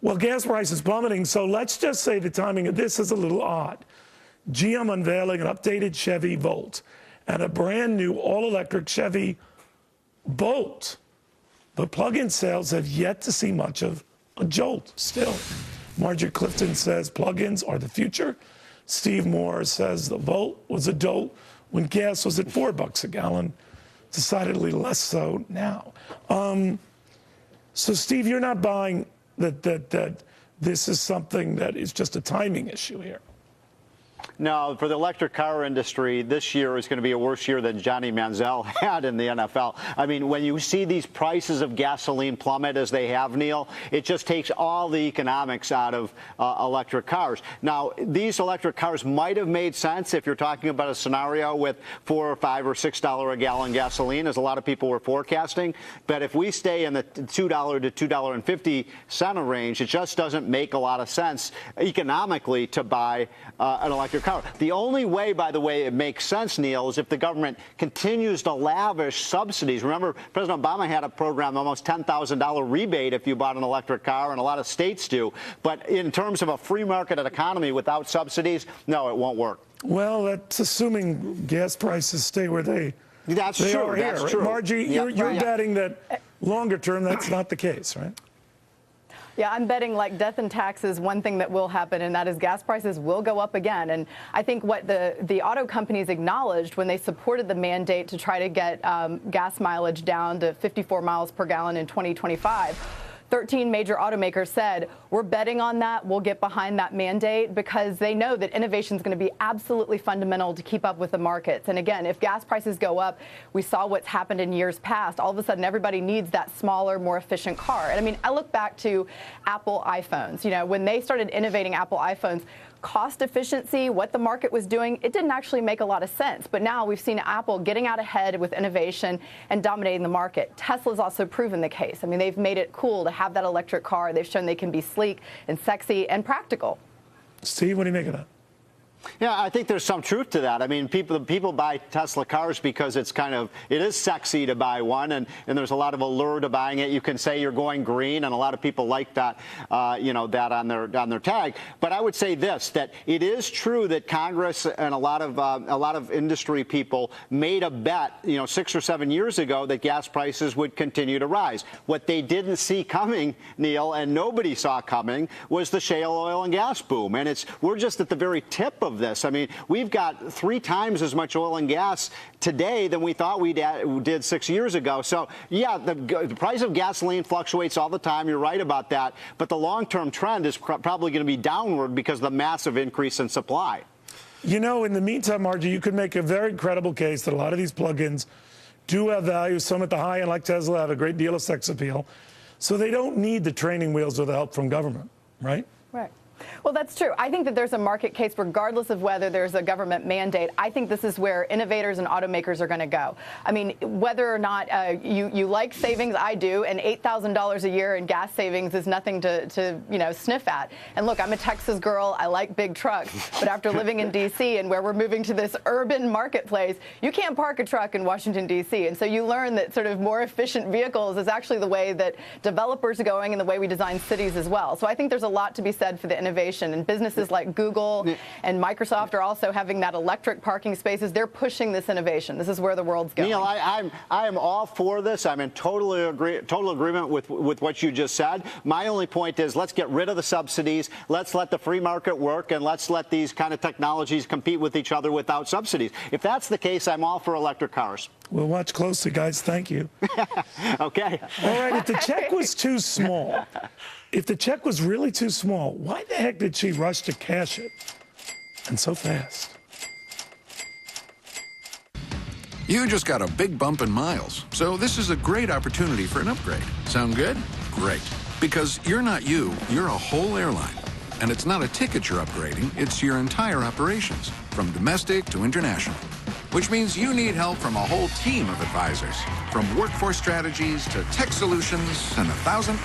Well, gas prices plummeting, so let's just say the timing of this is a little odd. GM unveiling an updated Chevy Volt and a brand new all-electric Chevy Bolt. But plug-in sales have yet to see much of a jolt still. Marjorie Clifton says plug-ins are the future. Steve Moore says the Volt was a dolt when gas was at $4 a gallon, decidedly less so now. So Steve, you're not buying that this is something that is just a timing issue here. No, for the electric car industry, this year is going to be a worse year than Johnny Manziel had in the NFL. I mean, when you see these prices of gasoline plummet as they have, Neil, it just takes all the economics out of electric cars. Now, these electric cars might have made sense if you're talking about a scenario with $4 or $5 or $6 a gallon gasoline, as a lot of people were forecasting. But if we stay in the $2 to $2.50 range, it just doesn't make a lot of sense economically to buy an electric car. The only way, by the way, it makes sense, Neil, is if the government continues to lavish subsidies. Remember, President Obama had a program, almost $10,000 rebate if you bought an electric car, and a lot of states do. But in terms of a free market economy without subsidies, no, it won't work. Well, that's assuming gas prices stay where they true. Are that's here. True. Margie, you're betting that longer term that's not the case, right? Yeah, I'm betting like death and taxes, one thing that will happen, and that is gas prices will go up again. And I think what the auto companies acknowledged when they supported the mandate to try to get gas mileage down to 54 miles per gallon in 2025, 13 major automakers said, we're betting on that, we'll get behind that mandate, because they know that innovation is going to be absolutely fundamental to keep up with the markets. And again, if gas prices go up, we saw what's happened in years past. All of a sudden, everybody needs that smaller, more efficient car. And I mean, I look back to Apple iPhones. You know, when they started innovating Apple iPhones, cost efficiency, what the market was doing, it didn't actually make a lot of sense. But now we've seen Apple getting out ahead with innovation and dominating the market. Tesla's also proven the case. I mean, they've made it cool to have that electric car. They've shown they can be sleek and sexy and practical. Steve, what do you make of that? Yeah, I think there's some truth to that. I mean, people buy Tesla cars because it is sexy to buy one, and there's a lot of allure to buying it. You can say you're going green, and a lot of people like that, that on their tag. But I would say this, that it is true that Congress and a lot of industry people made a bet, 6 or 7 years ago that gas prices would continue to rise. What they didn't see coming, Neil, and nobody saw coming, was the shale oil and gas boom. And we're just at the very tip of this. I mean, we've got 3 times as much oil and gas today than we thought we did 6 years ago. So, yeah, the price of gasoline fluctuates all the time. You're right about that. But the long-term trend is probably going to be downward because of the massive increase in supply. You know, in the meantime, Margie, you could make a very credible case that a lot of these plug-ins do have value. Some at the high end, like Tesla, have a great deal of sex appeal. So they don't need the training wheels or the help from government, right? Right. Well, that's true. I think that there's a market case regardless of whether there's a government mandate. I think this is where innovators and automakers are going to go. I mean, whether or not you like savings, I do, and $8,000 a year in gas savings is nothing to sniff at. And look, I'm a Texas girl. I like big trucks. But after living in D.C. and where we're moving to this urban marketplace, you can't park a truck in Washington, D.C. And so you learn that sort of more efficient vehicles is actually the way that developers are going and the way we design cities as well. So I think there's a lot to be said for the innovation. And businesses like Google and Microsoft are also having that electric parking spaces. They're pushing this innovation. This is where the world's going. Neil, I am all for this. I'm in total agreement with what you just said. My only point is let's get rid of the subsidies. Let's let the free market work, and let's let these kind of technologies compete with each other without subsidies. If that's the case, I'm all for electric cars. We'll watch closely, guys. Thank you. Okay. All right. If the check was too small, if the check was really too small, why the heck did she rush to cash it? And so fast. You just got a big bump in miles, so this is a great opportunity for an upgrade. Sound good? Great. Because you're not you, you're a whole airline. And it's not a ticket you're upgrading, it's your entire operations, from domestic to international. Which means you need help from a whole team of advisors, from workforce strategies to tech solutions and 1,000